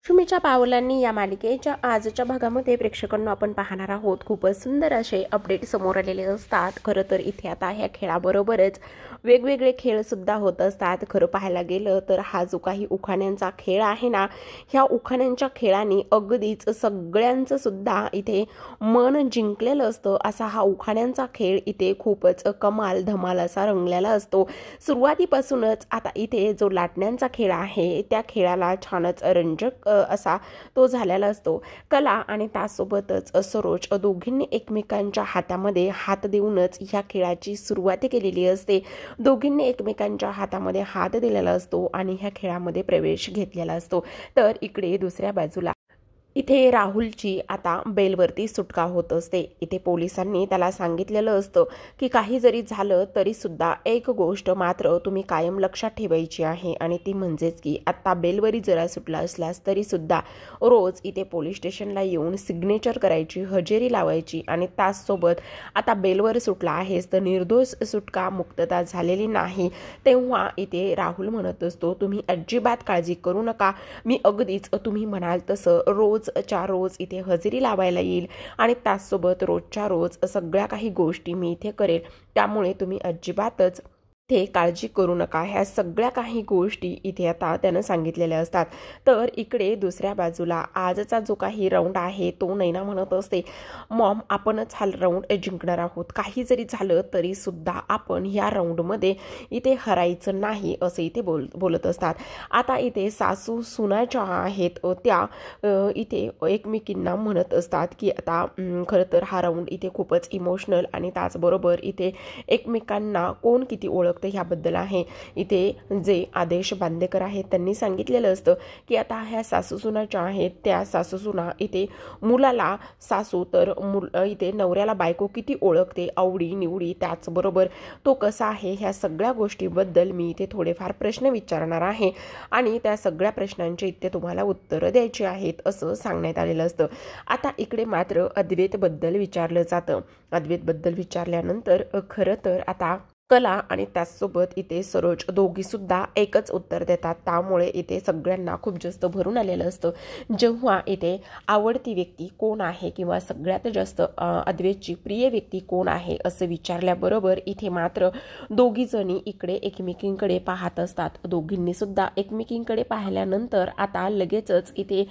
लक्ष्मीच्या पावलांनी या मालिकेच्या आजच्या भागामध्ये प्रेक्षकांना आपण पाहणार आहोत। खूपच सुंदर असे अपडेट समोर आलेले असतात। खरं तर इथे आता ह्या खेळाबरोबरच वेगवेगळे खेळ सुद्धा होत असतात। खरं पाहायला गेलं तर हा जो काही उखाण्यांचा खेळ आहे ना, ह्या उखाण्यांच्या खेळाने अगदीच सगळ्यांचं सुद्धा इथे मन जिंकलेलं असतं। असा हा उखाण्यांचा खेळ इथे खूपच कमाल धमाल असा रंगलेला असतो। सुरुवातीपासूनच आता इथे जो लाटण्यांचा खेळ आहे त्या खेळाला छानच रंजक असा तो झालेला असतो। कला आणि त्यासोबतच सरोज दोघींनी एकमेकांच्या हातामध्ये हात देऊनच ह्या खेळाची सुरुवात केलेली असते। दोघींनी एकमेकांच्या हातामध्ये हात दिलेला असतो आणि ह्या खेळामध्ये प्रवेश घेतलेला असतो। तर इकडे दुसऱ्या बाजूला इथे राहुलची आता बेलवरती सुटका होत असते। इथे पोलिसांनी त्याला सांगितलेलं असतं की काही जरी झालं तरी सुद्धा एक गोष्ट मात्र तुम्ही कायम लक्षात ठेवायची आहे आणि ती म्हणजेच की आता बेलवरी जरा सुटला असलास तरी सुद्धा रोज इथे पोलीस स्टेशनला येऊन सिग्नेचर करायची, हजेरी लावायची आणि त्याचसोबत आता बेलवर सुटला आहेस तर निर्दोष सुटका मुक्तता झालेली नाही। तेव्हा इथे राहुल म्हणत असतो तुम्ही अजिबात काळजी करू नका, मी अगदीच तुम्ही म्हणाल तसं रोजच्या रोज इथे हजेरी लावायला येईल आणि त्याचसोबत रोजच्या रोज सगळ्या काही गोष्टी मी इथे करेल, त्यामुळे तुम्ही अजिबातच ते काळजी करू नका। ह्या सगळ्या काही गोष्टी इथे आता त्यानं सांगितलेल्या असतात। तर इकडे दुसऱ्या बाजूला आजचा जो काही राऊंड आहे तो नैना म्हणत असते मॉम आपणच हा राऊंड जिंकणार आहोत, काही जरी झालं तरी सुद्धा आपण ह्या राऊंडमध्ये इथे हरायचं नाही असं इथे बोलत असतात। आता इथे सासू सुना ज्या आहेत त्या इथे एकमेकींना म्हणत असतात की आता खरं तर हा राऊंड इथे खूपच इमोशनल आणि त्याचबरोबर इथे एकमेकांना कोण किती ओळखतं ह्याबद्दल आहे। इथे जे आदेश बांदेकर आहेत त्यांनी सांगितलेलं असतं की आता ह्या सासूसुना ज्या आहेत त्या सासूसुना इथे मुलाला सासू तर इथे नवऱ्याला बायको किती ओळखते, आवडी निवडी त्याचबरोबर तो कसा आहे, ह्या सगळ्या गोष्टीबद्दल मी इथे थोडेफार प्रश्न विचारणार आहे आणि त्या सगळ्या प्रश्नांची इथे तुम्हाला उत्तरं द्यायची आहेत असं सांगण्यात आलेलं असतं। आता इकडे मात्र अद्वैतबद्दल विचारलं जातं। अद्वैतबद्दल विचारल्यानंतर खरं तर आता कला आणि त्याचसोबत इथे सरोज दोघी सुद्धा एकच उत्तर देतात, त्यामुळे इथे सगळ्यांना खूप जास्त भरून आलेलं असतं। जेव्हा इथे आवडती व्यक्ती कोण आहे किंवा सगळ्यात जास्त अद्वैतची प्रिय व्यक्ती कोण आहे असं विचारल्याबरोबर इथे मात्र दोघी जणी इकडे एकमेकींकडे पाहत असतात। दोघींनी सुद्धा एकमेकींकडे पाहिल्यानंतर आता लगेचच इथे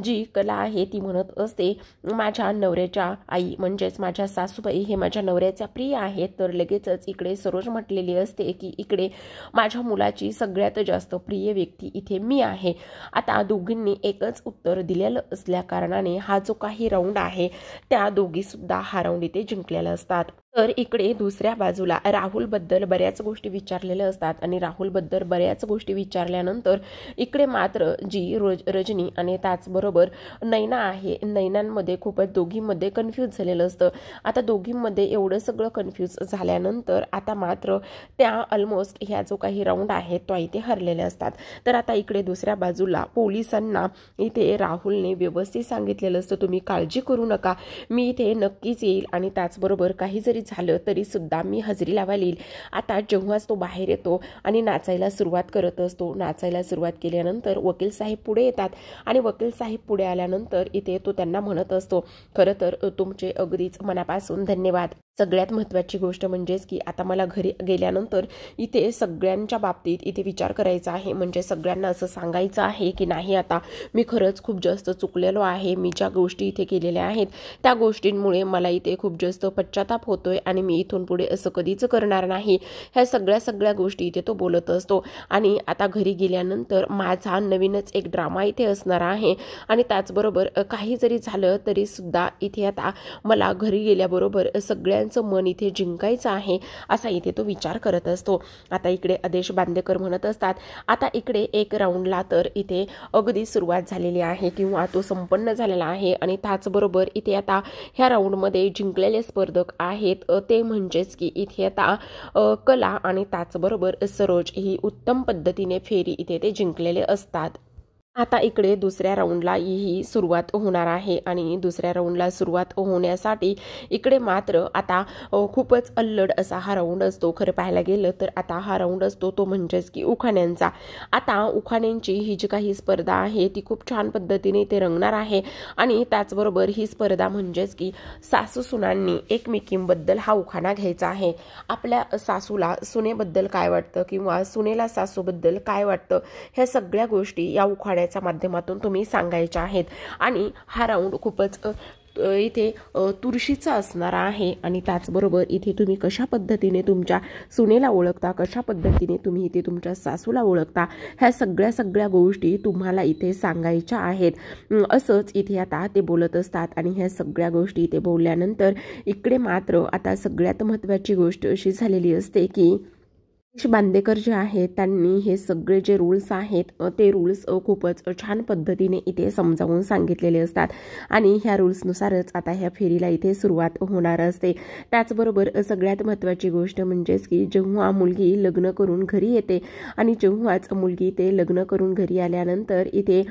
जी कला आहे ती म्हणत असते माझ्या नवऱ्याच्या आई म्हणजेच माझ्या सासूबाई हे माझ्या नवऱ्याच्या प्रिय आहेत। तर लगेचच इकडे सरोज म्हटलेली असते की इकडे माझ्या मुलाची सगळ्यात जास्त प्रिय व्यक्ती इथे मी आहे। आता दोघींनी एकच उत्तर दिलेलं असल्या कारणाने हा जो काही राऊंड आहे त्या दोघी सुद्धा हा राऊंड इथे जिंकलेला असतात। तर इकडे दुसऱ्या बाजूला राहुलबद्दल बऱ्याच गोष्टी विचारलेल्या असतात आणि राहुलबद्दल बऱ्याच गोष्टी विचारल्यानंतर इकडे मात्र जी रजनी आणि त्याचबरोबर नैना आहे, नैनांमध्ये खूपच दोघींमध्ये कन्फ्यूज झालेलं असतं। आता दोघींमध्ये एवढं सगळं कन्फ्यूज झाल्यानंतर आता मात्र त्या ऑलमोस्ट ह्या जो काही राऊंड आहे तो इथे हरलेले असतात। तर आता इकडे दुसऱ्या बाजूला पोलिसांना इथे राहुलने व्यवस्थित सांगितलेलं असतं तुम्ही काळजी करू नका, मी इथे नक्कीच येईल आणि त्याचबरोबर काही जरी झालं तरी सुद्धा मी हजेरी लावायला येईल। आता जेव्हाच तो बाहेर येतो आणि नाचायला सुरुवात करत असतो, नाचायला सुरुवात केल्यानंतर वकील साहेब पुढे येतात आणि वकील साहेब पुढे आल्यानंतर इथे तो त्यांना म्हणत असतो खरं तर तुमचे अगदीच मनापासून धन्यवाद। सगळ्यात महत्त्वाची गोष्ट म्हणजेच की आता मला घरी गेल्यानंतर इथे सगळ्यांच्या बाबतीत इथे विचार करायचा आहे, म्हणजे सगळ्यांना असं सांगायचं आहे की नाही आता मी खरंच खूप जास्त चुकलेलो आहे, मी ज्या गोष्टी इथे केलेल्या आहेत त्या गोष्टींमुळे मला इथे खूप जास्त पश्चाताप होतोय आणि मी इथून पुढे असं कधीच करणार नाही। ह्या सगळ्या गोष्टी इथे तो बोलत असतो आणि आता घरी गेल्यानंतर माझा नवीनच एक ड्रामा इथे असणार आहे आणि त्याचबरोबर काही जरी झालं तरी सुद्धा इथे आता मला घरी गेल्याबरोबर सगळ्यांचं मन इथे जिंकायचं आहे असा इथे तो विचार करत असतो। आता इकडे आदेश बांदेकर म्हणत असतात आता इकडे एक राऊंडला तर इथे अगदी सुरुवात झालेली आहे किंवा तो संपन्न झालेला आहे आणि त्याचबरोबर इथे आता ह्या राऊंडमध्ये जिंकलेले स्पर्धक आहेत ते म्हणजेच की इथे आता कला आणि त्याचबरोबर सरोज ही उत्तम पद्धतीने फेरी इथे ते जिंकलेले असतात। आता इकडे दुसऱ्या राऊंडला ही सुरुवात होणार आहे आणि दुसऱ्या राऊंडला सुरुवात होण्यासाठी इकडे मात्र आता खूपच अल्लड असा हा राऊंड असतो. खरं पाहायला गेलं तर आता हा राऊंड असतो तो म्हणजेच की उखाण्यांचा. आता उखाण्यांची ही जी काही स्पर्धा आहे ती खूप छान पद्धतीने ते रंगणार आहे आणि त्याचबरोबर ही स्पर्धा म्हणजेच की सासू सुनांनी एकमेकींबद्दल हा उखाणा घ्यायचा आहे. आपल्या सासूला सुनेबद्दल काय वाटतं किंवा सुनेला सासूबद्दल काय वाटतं ह्या सगळ्या गोष्टी या उखाण्याच्या माध्यमातून तुम्ही सांगायच्या आहेत आणि हा राऊंड खूपच इथे तुळशीचा असणार आहे आणि त्याचबरोबर इथे तुम्ही कशा पद्धतीने तुमच्या सुनेला ओळखता, कशा पद्धतीने तुम्ही इथे तुमच्या सासूला ओळखता ह्या सगळ्या गोष्टी तुम्हाला इथे सांगायच्या आहेत असंच इथे आता ते बोलत असतात. आणि ह्या सगळ्या गोष्टी इथे बोलल्यानंतर इकडे मात्र आता सगळ्यात महत्त्वाची गोष्ट अशी झालेली असते की बांदेकर जे आहेत त्यांनी हे सगळे जे रूल्स आहेत ते रूल्स खूपच छान पद्धतीने इथे समजावून सांगितलेले असतात आणि ह्या रूल्सनुसारच आता ह्या फेरीला इथे सुरुवात होणार असते. त्याचबरोबर सगळ्यात महत्त्वाची गोष्ट म्हणजेच की जेव्हा मुलगी लग्न करून घरी येते आणि जेव्हाच मुलगी ते लग्न करून घरी आल्यानंतर इथे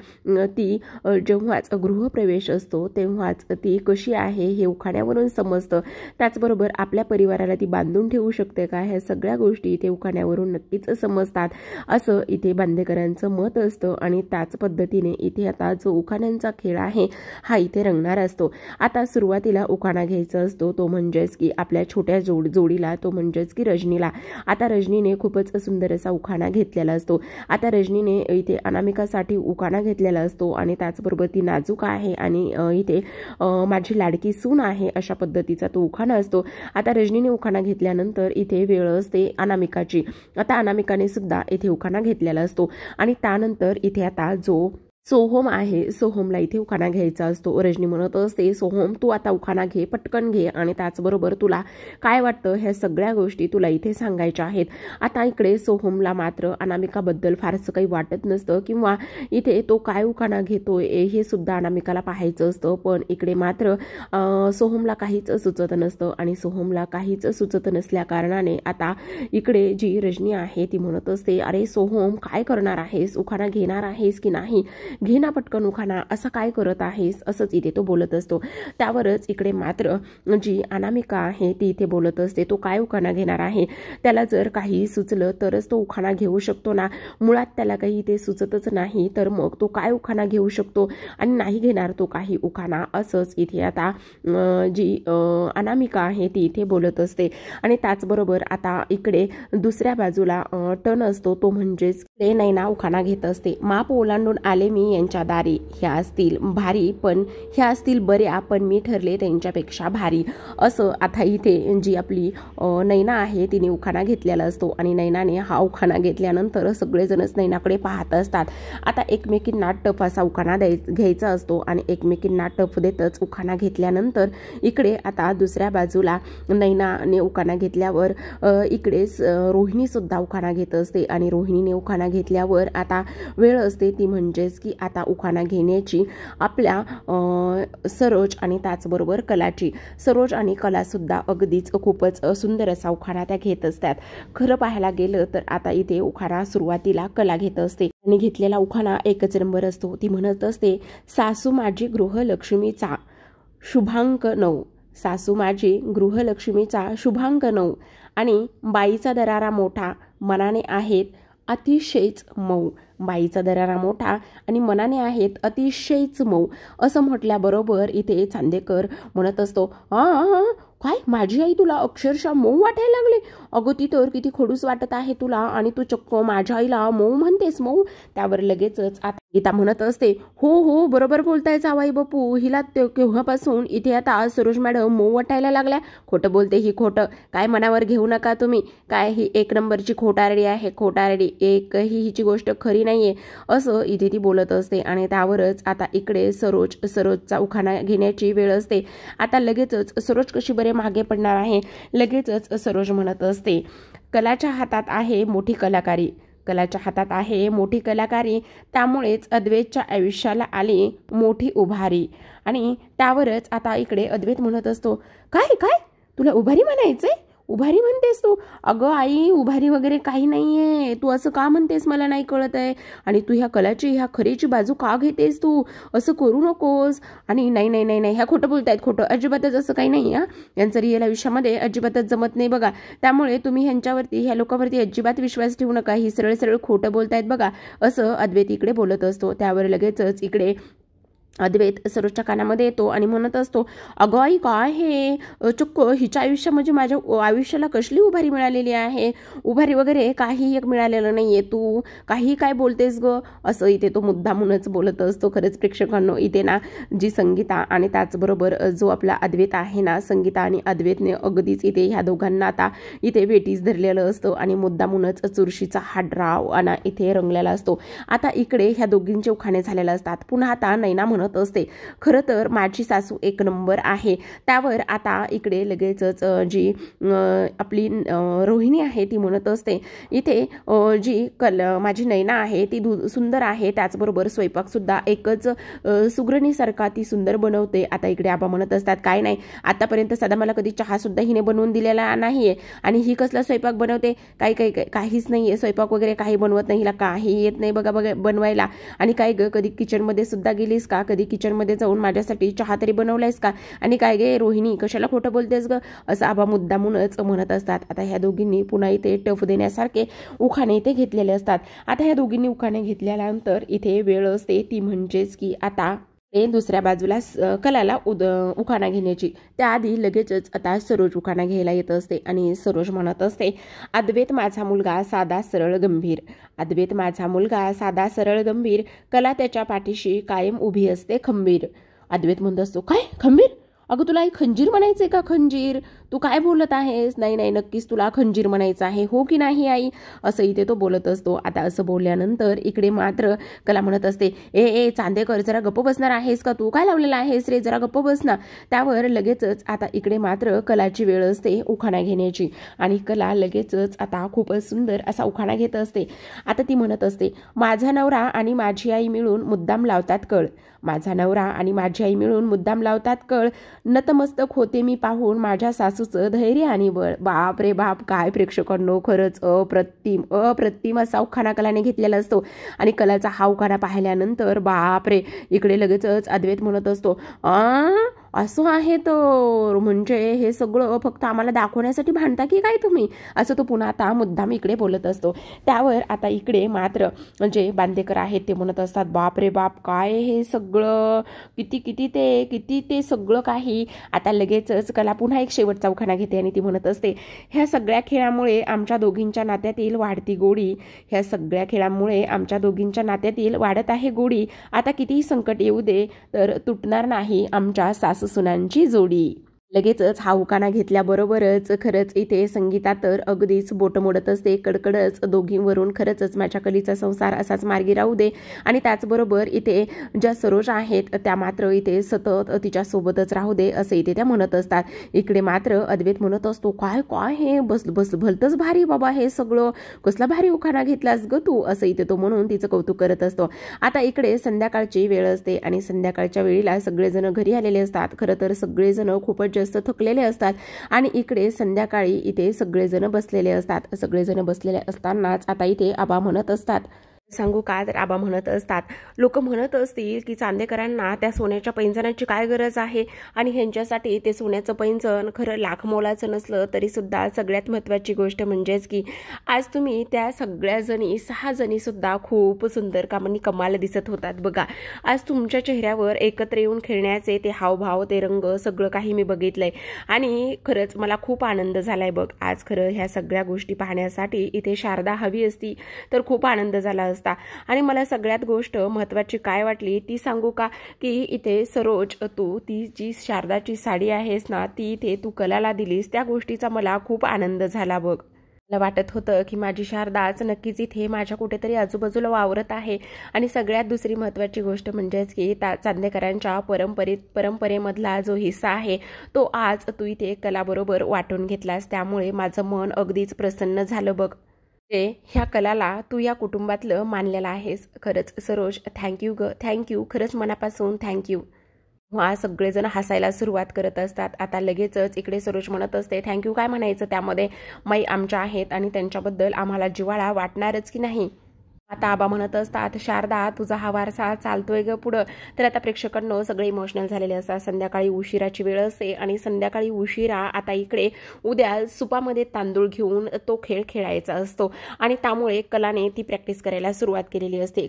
ती जेव्हाच गृहप्रवेश असतो तेव्हाच ती कशी आहे हे उखाण्यावरून समजतं. त्याचबरोबर आपल्या परिवाराला ती बांधून ठेवू शकते का ह्या सगळ्या गोष्टी इथे उखाण्यावरून नक्कीच समजतात असं इथे बांदेकरांचं मत असतं. आणि त्याच पद्धतीने इथे आता जो उखाण्यांचा खेळ आहे हा इथे रंगणार असतो. आता सुरुवातीला उखाणा घ्यायचा असतो तो म्हणजेच की आपल्या छोट्या जोडीला तो म्हणजेच की रजनीला. आता रजनीने खूपच सुंदर असा उखाणा घेतलेला असतो. आता रजनीने इथे अनामिकासाठी उखाणा घेतलेला असतो आणि त्याचबरोबर ती नाजूक आहे आणि इथे माझी लाडकी सून आहे अशा पद्धतीचा तो उखाणा असतो. आता रजनीने उखाणा घेतल्यानंतर इथे वेळ असते अनामिकाची. आता अनामिकाने सुद्धा इथे उखाणा घेतलेला असतो आणि त्यानंतर इथे आता जो सोहम आहे सोहमला इथे उखाणा घ्यायचा असतो. रजनी म्हणत असते सोहम तू आता उखाणा घे, पटकन घे आणि त्याचबरोबर तुला काय वाटतं ह्या सगळ्या गोष्टी तुला इथे सांगायच्या आहेत. आता इकडे सोहमला मात्र अनामिकाबद्दल फारसं काही वाटत नसतं किंवा इथे तो काय उखाणा घेतोय हे सुद्धा अनामिकाला पाहायचं असतं. पण इकडे मात्र सोहमला काहीच सुचत नसतं आणि सोहमला काहीच सुचत नसल्या कारणाने आता इकडे जी रजनी आहे ती म्हणत असते अरे सोहम काय करणार आहेस, उखाणा घेणार आहेस की नाही, घे ना पटकन उखाणा, असं काय करत आहेस असंच इथे तो बोलत असतो. त्यावरच इकडे मात्र जी अनामिका आहे ती इथे बोलत असते तो काय उखाणा घेणार आहे, त्याला जर काही सुचलं तरच तो उखाणा घेऊ शकतो ना, मुळात त्याला काही ते सुचतच नाही तर मग तो काय उखाणा घेऊ शकतो आणि नाही घेणार तो काही उखाणा असंच इथे आता जी अनामिका आहे ती इथे बोलत असते. आणि त्याचबरोबर आता इकडे दुसऱ्या बाजूला टन असतो तो म्हणजेच ते नैना उखाणा घेत असते. माप ओलांडून आले मी यांच्या दारी, ह्या असतील भारी पण ह्या असतील बऱ्या पण मी ठरले त्यांच्यापेक्षा भारी असं आता इथे जी आपली नैना आहे तिने उखाणा घेतलेला असतो आणि नैनाने हा उखाणा घेतल्यानंतर सगळेजणच नैनाकडे पाहत असतात. आता एकमेकींना टफ असा उखाणा घ्यायचा असतो आणि एकमेकींना टफ देतच उखाणा घेतल्यानंतर इकडे आता दुसऱ्या बाजूला नैनाने उखाणा घेतल्यावर इकडे रोहिणी सुद्धा उखाणा घेत असते आणि रोहिणीने उखाणा घेतल्यावर आता वेळ असते ती म्हणजेच की आता उखाणा घेण्याची आपल्या सरोज आणि त्याचबरोबर कलाची. सरोज आणि कला सुद्धा अगदीच खूपच सुंदर असा उखाणा त्या घेत असतात. खरं पाहायला गेलं तर आता इथे उखाणा सुरुवातीला कला घेत असते आणि घेतलेला उखाणा एकच नंबर असतो. ती म्हणत असते सासू माझी गृहलक्ष्मीचा शुभांक 9, सासू माझी गृहलक्ष्मीचा शुभांक 9 आणि बाईचा दरारा मोठा मनाने आहेत अतिशयच मऊ, बाईचा दरारा मोठा आणि मनाने आहेत अतिशयच मऊ असं म्हटल्याबरोबर इथे चांदेकर म्हणत असतो काय माझी आई तुला अक्षरशः मऊ वाटायला लागले, अगं ती तर किती खडूस वाटत आहे तुला आणि तू चक्क माझ्या आईला मऊ म्हणतेस मऊ. त्यावर लगेचच आता गीता म्हणत असते हो हो बरोबर बोलताय जावाई बापू, हिला केव्हापासून इथे आता सरोज मॅडम मऊ वाटायला लागल्या, खोटं बोलते ही, खोटं काय मनावर घेऊ नका तुम्ही, काय ही एक नंबरची खोटारडी आहे, खोटारडी, एकही हिची गोष्ट खरी नाहीये असं इथे ती बोलत असते. आणि त्यावरच आता इकडे सरोजचा उखाणा घेण्याची वेळ असते. आता लगेचच सरोज कशी बरे मागे पडणार आहे, लगेचच सरोज म्हणत असते कलाच्या हातात आहे मोठी कलाकारी, कलाच्या हातात आहे मोठी कलाकारी, त्यामुळेच अद्वैतच्या आयुष्याला आली मोठी उभारी. आणि त्यावरच आता इकडे अद्वैत म्हणत असतो काय काय तुला उभारी म्हणायचंय, उभारी म्हणतेस तू? अगं आई, उभारी वगैरे काही नाही आहे. तू असं का म्हणतेस मला नाही कळत आहे. आणि तू ह्या कलाची ह्या खरीची बाजू का घेतेस तू? असं करू नकोस. आणि नाही नाही नाही नाही, ह्या खोटं बोलतायत, खोटं. अजिबातच असं काही नाही. यांचं रिअल आयुष्यामध्ये अजिबातच जमत नाही बघा. त्यामुळे तुम्ही ह्यांच्यावरती, ह्या लोकांवरती अजिबात विश्वास ठेवू नका. ही सरळ सरळ खोटं बोलतायत बघा, असं अद्वैत इकडे बोलत असतो. त्यावर लगेचच इकडे अद्वैत सरोजच्या कानामध्ये येतो आणि म्हणत असतो, अगं आई काय हे, चक्क हिच्या आयुष्य म्हणजे माझ्या आयुष्याला कसली उभारी मिळालेली आहे. उभारी वगैरे काही एक मिळालेलं नाही आहे, तू काही काय बोलतेस ग, असं इथे तो मुद्दामूनच बोलत असतो. खरंच प्रेक्षकांनो, इथे ना जी संगीता आणि त्याचबरोबर जो आपला अद्वैत आहे ना, संगीता आणि अद्वैतने अगदीच इथे ह्या दोघांना आता इथे वेटीस धरलेलं असतं आणि मुद्दामूनच चुरशीचा हा ड्राव आणि इथे रंगलेला असतो. आता इकडे ह्या दोघींचे उखाणे झालेले असतात. पुन्हा आता नैना म्हणत असते, खरं तर माझी सासू एक नंबर आहे. त्यावर आता इकडे लगेचच जी आपली रोहिणी आहे ती म्हणत असते, इथे जी माझी नैना आहे ती सुंदर आहे, त्याचबरोबर स्वयंपाक सुद्धा एकच सुगरणीसारखा ती सुंदर बनवते. आता इकडे आबा म्हणत असतात, काय नाही, आतापर्यंत साधा मला कधी चहा सुद्धा हिने बनवून दिलेला नाहीये आणि ही कसला स्वयंपाक बनवते, काहीच नाहीये, स्वयंपाक वगैरे काही बनवत नाही, हिला काही येत नाही बघा बनवायला. आणि काय ग, कधी किचनमध्ये सुद्धा गेलीस का, कधी किचनमध्ये जाऊन माझ्यासाठी चहा तरी बनवलायस का, आणि काय गे रोहिणी कशाला खोटं बोलतेस ग, असं आबा मुद्दामूनच म्हणत असतात. आता ह्या दोघींनी पुन्हा इथे टफ देण्यासारखे उखाणे इथे घेतलेले असतात. आता ह्या दोघींनी उखाणे घेतल्यानंतर इथे वेळ असते ती म्हणजेच की आता ते दुसऱ्या बाजूला कलाला उखाणा घेण्याची. त्याआधी लगेचच आता सरोज उखाणा घ्यायला येत असते आणि सरोज म्हणत असते, अद्वैत माझा मुलगा साधा सरळ गंभीर, अद्वैत माझा मुलगा साधा सरळ गंभीर, कला त्याच्या पाठीशी कायम उभी असते खंबीर. अद्वैत म्हणत असतो, काय खंबीर? अगं तुला आई खंजीर म्हणायचंय का, खंजीर? तू काय बोलत आहेस? नाही नाही, नक्कीच तुला खंजीर म्हणायचं आहे, हो की नाही आई, असं इथे तो बोलत असतो. आता असं बोलल्यानंतर इकडे मात्र कला म्हणत असते, ए चांदेकर जरा गप्प बसणार आहेस का, तू काय लावलेला आहेस रे, जरा गप्प बस ना. त्यावर लगेचच आता इकडे मात्र कलाची वेळ असते उखाणा घेण्याची आणि कला लगेचच आता खूपच सुंदर असा उखाणा घेत असते. आता ती म्हणत असते, माझा नवरा आणि माझी आई मिळून मुद्दाम लावतात कळ, माझा नवरा आणि माझी आई मिळून मुद्दाम लावतात कळ, नतमस्तक होते मी पाहून माझ्या सासूचं धैर्य आणि बळ. बाप रे बाप, काय प्रेक्षकांनो, खरंच अप्रतिम असा उखाणा कलाने घेतलेला असतो. आणि कलाचा हा उखाणा पाहिल्यानंतर बाप रे, इकडे लगेचच अद्वैत म्हणत असतो, असं आहे तर म्हणजे हे सगळं फक्त आम्हाला दाखवण्यासाठी भांडता की काय तुम्ही, असं तो पुन्हा आता मुद्दाम इकडे बोलत असतो. त्यावर आता इकडे मात्र जे बांदेकर आहेत ते म्हणत असतात, बाप रे बाप, काय हे सगळं, किती ते सगळं काही. आता लगेचच कला पुन्हा एक शेवटचा उखाणा घेते आणि ती म्हणत असते, ह्या सगळ्या खेळामुळे आमच्या दोघींच्या नात्यातील वाढती गोडी, ह्या सगळ्या खेळामुळे आमच्या दोघींच्या नात्यातील वाढत आहे गोडी, आता कितीही संकट येऊ दे तर तुटणार नाही आमच्या सासू सुनांची जोडी. लगेचच हा उखाणा घेतल्याबरोबरच खरंच इथे संगीता तर अगदीच बोट मोडत असते, कडकडच दोघींवरून, खरंच माझ्या कलीचा संसार असाच मार्गी राहू दे. आणि त्याचबरोबर इथे ज्या सरोज आहेत त्या मात्र इथे सतत तिच्यासोबतच राहू दे असं इथे त्या म्हणत असतात. इकडे मात्र अद्वैत म्हणत असतो, काय काय हे बस भलतंच भारी बाबा, हे सगळं कसला भारी उखाणा घेतलास ग तू, असं इथे तो म्हणून तिचं कौतुक करत असतो. आता इकडे संध्याकाळची वेळ असते आणि संध्याकाळच्या वेळेला सगळेजण घरी आलेले असतात. खरं तर सगळेजण खूपच जास्त थकलेले असतात आणि इकडे संध्याकाळी इथे सगळेजण बसलेले असतात. सगळेजण बसलेले असतानाच आता इथे आबा म्हणत असतात, सांगू का, तर आबा म्हणत असतात, लोक म्हणत असतील की चांदेकरांना त्या सोन्याच्या पैंजणाची काय गरज आहे आणि ह्यांच्यासाठी ते सोन्याचं पैंजण खरं लाख मोलाचं नसलं तरी सुद्धा सगळ्यात महत्त्वाची गोष्ट म्हणजेच की आज तुम्ही त्या सगळ्या जणी 6 जणी सुद्धा खूप सुंदर कामांनी कमाल दिसत होतात बघा. आज तुमच्या चेहऱ्यावर एकत्र येऊन खेळण्याचे ते हावभाव, ते रंग, सगळं काही मी बघितलंय आणि खरंच मला खूप आनंद झालाय बघ. आज खरं ह्या सगळ्या गोष्टी पाहण्यासाठी इथे शारदा हवी असती तर खूप आनंद झाला. आणि मला सगळ्यात गोष्ट महत्त्वाची काय वाटली ती सांगू का, की इथे सरोज तू ती जी शारदाची साडी आहेस ना ती इथे तू कलाला दिलीस, त्या गोष्टीचा मला खूप आनंद झाला बघ. मला वाटत होतं की माझी शारदाच नक्कीच इथे माझ्या कुठेतरी आजूबाजूला वावरत आहे. आणि सगळ्यात दुसरी महत्त्वाची गोष्ट म्हणजेच की चांदेकरांच्या परंपरेमधला जो हिस्सा आहे तो आज तू इथे कलाबरोबर वाटून घेतलास, त्यामुळे माझं मन अगदीच प्रसन्न झालं बघ. ह्या कलाला तू या कुटुंबातलं मानलेलं आहेस. खरंच सरोज थँक्यू ग, थँक्यू, खरंच मनापासून थँक्यू. सगळेजण हसायला सुरुवात करत असतात. आता लगेचच इकडे सरोज म्हणत असते, थँक्यू काय म्हणायचं, त्यामध्ये माई आमच्या आहेत आणि त्यांच्याबद्दल आम्हाला जिव्हाळा वाटणारच की नाही. आता आबा म्हणत असतात, शारदा तुझा हा वारसा चालतोय ग पुढं. तर आता प्रेक्षकांनो सगळे इमोशनल झालेले असतात. संध्याकाळी उशिराची वेळ असते आणि संध्याकाळी उशिरा आता इकडे उद्या सुपामध्ये तांदूळ घेऊन तो खेळ खेळायचा असतो आणि त्यामुळे कलाने ती प्रॅक्टिस करायला सुरुवात केलेली असते.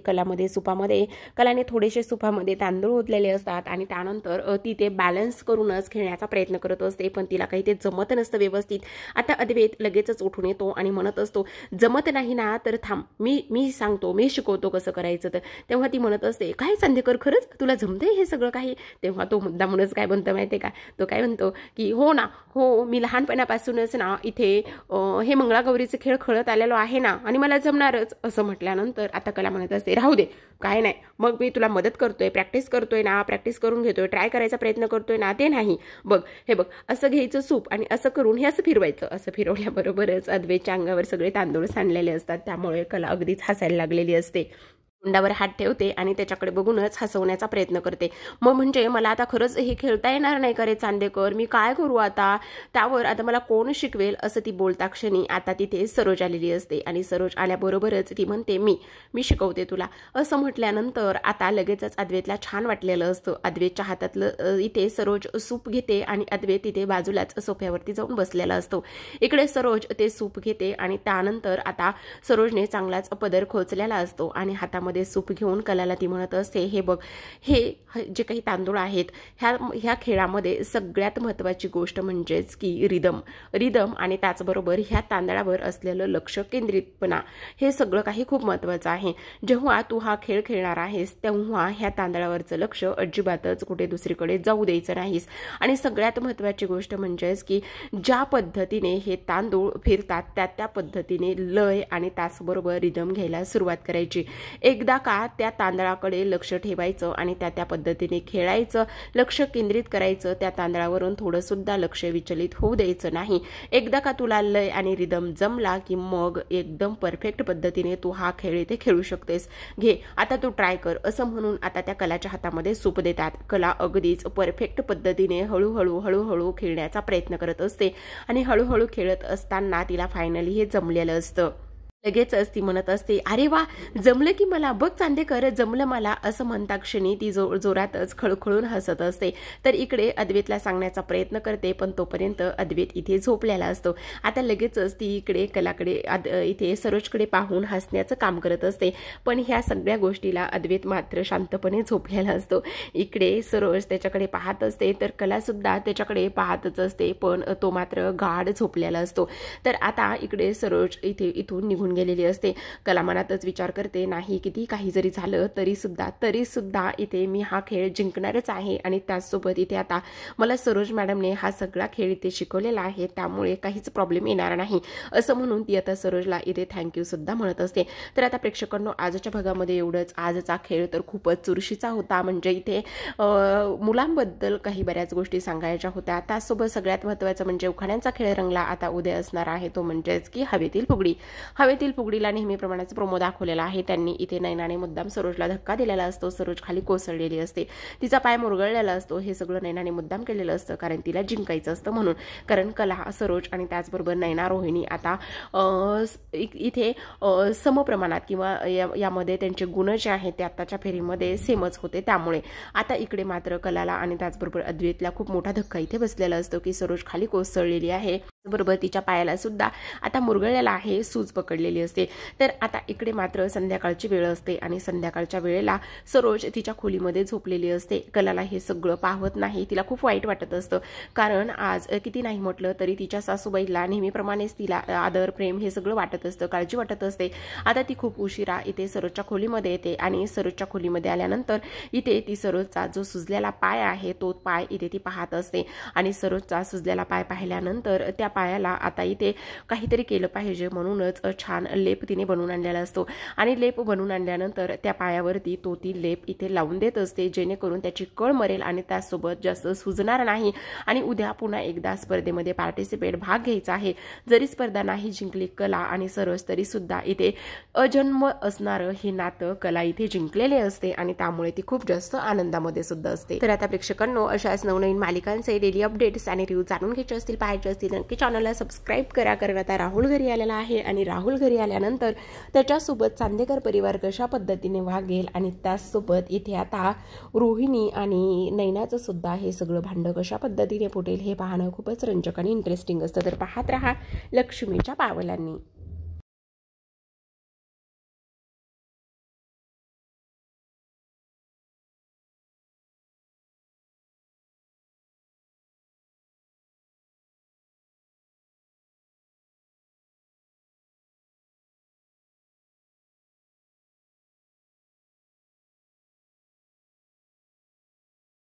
कलाने थोडेसे सुपामध्ये तांदूळ ओतलेले असतात आणि त्यानंतर ती ते बॅलन्स करूनच खेळण्याचा प्रयत्न करत असते, पण तिला काही ते जमत नसतं व्यवस्थित. आता अद्वैत लगेचच उठून येतो आणि म्हणत असतो, जमत नाही ना तर थांब, मी सांगतो, मी शिकवतो कसं करायचं. तर तेव्हा ती म्हणत असते, काय चांदेकर खरंच तुला जमतंय हे सगळं काही. तेव्हा तो मुद्दा म्हणूनच काय म्हणतो माहितीये का, तो काय म्हणतो की हो ना, हो मी लहानपणापासूनच ना इथे हे मंगळागौरीचे खेळ खेळत आलेलो आहे ना आणि मला जमणारच. असं म्हटल्यानंतर आता कला म्हणत असते, राहू दे काय नाही, मग मी तुला मदत करतोय, प्रॅक्टिस करतोय ना, प्रॅक्टिस करून घेतोय, ट्राय करायचा प्रयत्न करतोय ना, ते नाही बघ, हे बघ असं घ्यायचं सूप आणि असं करून हे असं फिरवायचं. असं फिरवल्याबरोबरच अद्वैतच्या अंगावर सगळे तांदूळ सांडलेले असतात. त्यामुळे कला अगदीच हसायला लागलेली असते. तोंडावर हात ठेवते आणि त्याच्याकडे बघूनच हसवण्याचा प्रयत्न करते. मग म्हणजे मला आता खरंच हे खेळता येणार नाही का रे चांदेकर, मी काय करू आता, त्यावर आता मला कोण शिकवेल. असं ती बोलता क्षणी आता तिथे सरोज आलेली असते आणि सरोज आल्याबरोबरच ती म्हणते, मी शिकवते तुला. असं म्हटल्यानंतर आता लगेचच अद्वैतला छान वाटलेलं असतं. अद्वैतच्या हातातलं इथे सरोज सूप घेते आणि अद्वैत तिथे बाजूलाच सोफ्यावरती जाऊन बसलेला असतो. इकडे सरोज ते सूप घेते आणि त्यानंतर आता सरोजने चांगलाच पदर खोचलेला असतो आणि हातामध्ये सूप घेऊन कलाला ती म्हणत असते, हे बघ, हे जे काही तांदूळ आहेत ह्या खेळामध्ये सगळ्यात महत्त्वाची गोष्ट म्हणजेच की रिदम आणि त्याचबरोबर ह्या तांदळावर असलेलं लक्ष केंद्रितपणा, हे सगळं काही खूप महत्त्वाचं आहे. जेव्हा तू हा खेळ खेळणार आहेस तेव्हा ह्या तांदळावरचं लक्ष अजिबातच कुठे दुसरीकडे जाऊ द्यायचं नाहीस. आणि सगळ्यात महत्त्वाची गोष्ट म्हणजेच की ज्या पद्धतीने हे तांदूळ फिरतात त्या पद्धतीने लय आणि त्याचबरोबर रिदम घ्यायला सुरुवात करायची. एकदा का त्या तांदळाकडे लक्ष ठेवायचं आणि त्या पद्धतीने खेळायचं, लक्ष केंद्रित करायचं, त्या तांदळावरून थोडं सुद्धा लक्ष विचलित होऊ द्यायचं नाही. एकदा का तुला लय आणि रिदम जमला की मग एकदम परफेक्ट पद्धतीने तू हा खेळ इथे खेळू शकतेस. घे आता तू ट्राय कर. असं म्हणून आता त्या कलाच्या हातामध्ये सूप देतात. कला अगदीच परफेक्ट पद्धतीने हळूहळू खेळण्याचा प्रयत्न करत असते आणि हळूहळू खेळत असताना तिला फायनली हे जमलेलं असतं. लगेचच ती म्हणत असते, अरे वा जमलं की मला, बघ चांदेकर जमलं मला. असं म्हणता क्षणी ती जोरातच खळखळून हसत असते. तर इकडे अद्वैतला सांगण्याचा प्रयत्न करते, पण तोपर्यंत अद्वैत इथे झोपलेला असतो. आता लगेचच ती इकडे कलाकडे इथे सरोजकडे पाहून हसण्याचं काम करत असते, पण ह्या सगळ्या गोष्टीला अद्वैत मात्र शांतपणे झोपलेला असतो. इकडे सरोज त्याच्याकडे पाहत असते तर कला सुद्धा त्याच्याकडे पाहतच असते, पण तो मात्र गाढ झोपलेला असतो. तर आता इकडे सरोज इथून निघून गेलेली असते. कला मनातच विचार करते, नाही किती काही जरी झालं तरी सुद्धा इथे मी हा खेळ जिंकणारच आहे आणि त्याचसोबत इथे आता मला सरोज मॅडमने हा सगळा खेळ इथे शिकवलेला आहे, त्यामुळे काहीच प्रॉब्लेम येणार नाही. असं म्हणून ती आता सरोजला इथे थँक्यू सुद्धा म्हणत असते. तर आता प्रेक्षकांनो आजच्या भागामध्ये एवढंच. आजचा खेळ तर खूपच चुरशीचा होता. म्हणजे इथे मुलांबद्दल काही बऱ्याच गोष्टी सांगायच्या होत्या. त्याचसोबत सगळ्यात महत्त्वाचं म्हणजे उखाण्यांचा खेळ रंगला. आता उद्या असणार आहे तो म्हणजेच की हवेतील फुगडी. हवेतील फुगडीला नेहमीप्रमाणेच प्रोमो दाखवलेला आहे. त्यांनी इथे नैनाने मुद्दाम सरोजला धक्का दिलेला असतो. सरोज खाली कोसळलेली असते, तिचा पाय मुरगळलेला असतो. हे सगळं नैनाने मुद्दाम केलेलं असतं कारण तिला जिंकायचं असतं म्हणून. कारण कला, सरोज आणि त्याचबरोबर नैना, रोहिणी आता इथे समप्रमाणात किंवा यामध्ये त्यांचे गुण जे आहेत ते आत्ताच्या फेरीमध्ये सेमच होते. त्यामुळे आता इकडे मात्र कलाला आणि त्याचबरोबर अद्वैतला खूप मोठा धक्का इथे बसलेला असतो की सरोज खाली कोसळलेली आहे, बरोबर तिच्या पायाला सुद्धा आता मुरगळलेला आहे, सूज पकडलेली असते. तर आता इकडे मात्र संध्याकाळची वेळ असते आणि संध्याकाळच्या वेळेला सरोज तिच्या खोलीमध्ये झोपलेली असते. कलाला हे सगळं पाहत नाही. तिला खूप वाईट वाटत असतं कारण आज किती नाही म्हटलं तरी तिच्या सासूबाईला नेहमीप्रमाणेच तिला आदर, प्रेम हे सगळं वाटत असतं, काळजी वाटत असते. आता ती खूप उशिरा इथे सरोजच्या खोलीमध्ये येते आणि सरोजच्या खोलीमध्ये आल्यानंतर इथे ती सरोजचा जो सुजलेला पाय आहे तो पाय इथे ती पाहत असते आणि सरोजचा सुजलेला पाय पाहिल्यानंतर त्या पायाला आता इथे काहीतरी केलं पाहिजे म्हणूनच छान लेप तिने बनवून आणलेला असतो आणि लेप बनवून आणल्यानंतर त्या पायावरती तो ती लेप इथे लावून देत असते, जेणेकरून त्याची कळ मरेल आणि त्यासोबत जास्त सुजणार नाही आणि उद्या पुन्हा एकदा स्पर्धेमध्ये भाग घ्यायचा आहे। जरी स्पर्धा नाही जिंकली कला आणि सरस तरी सुद्धा इथे अजन्म असणारं हे नातं कला इथे जिंकलेले असते आणि त्यामुळे ती खूप जास्त आनंदामध्ये सुद्धा असते। तर आता प्रेक्षकांनो अशाच नवनवीन मालिकांचे डेली अपडेट्स आणि रिव्ह्यू जाणून घ्यायचे असतील, पाहायचे असतील नक्की चॅनलला सबस्क्राइब करा, कारण आता राहुल घरी आलेला आहे आणि राहुल घरी आल्यानंतर त्याच्यासोबत चांदेकर परिवार कशा पद्धतीने वागेल आणि त्याचसोबत इथे आता रोहिणी आणि नैनाचं सुद्धा हे सगळं भांडं कशा पद्धतीने फुटेल हे पाहणं खूपच रंजक आणि इंटरेस्टिंग असतं। तर पाहत रहा लक्ष्मीच्या पावलांनी।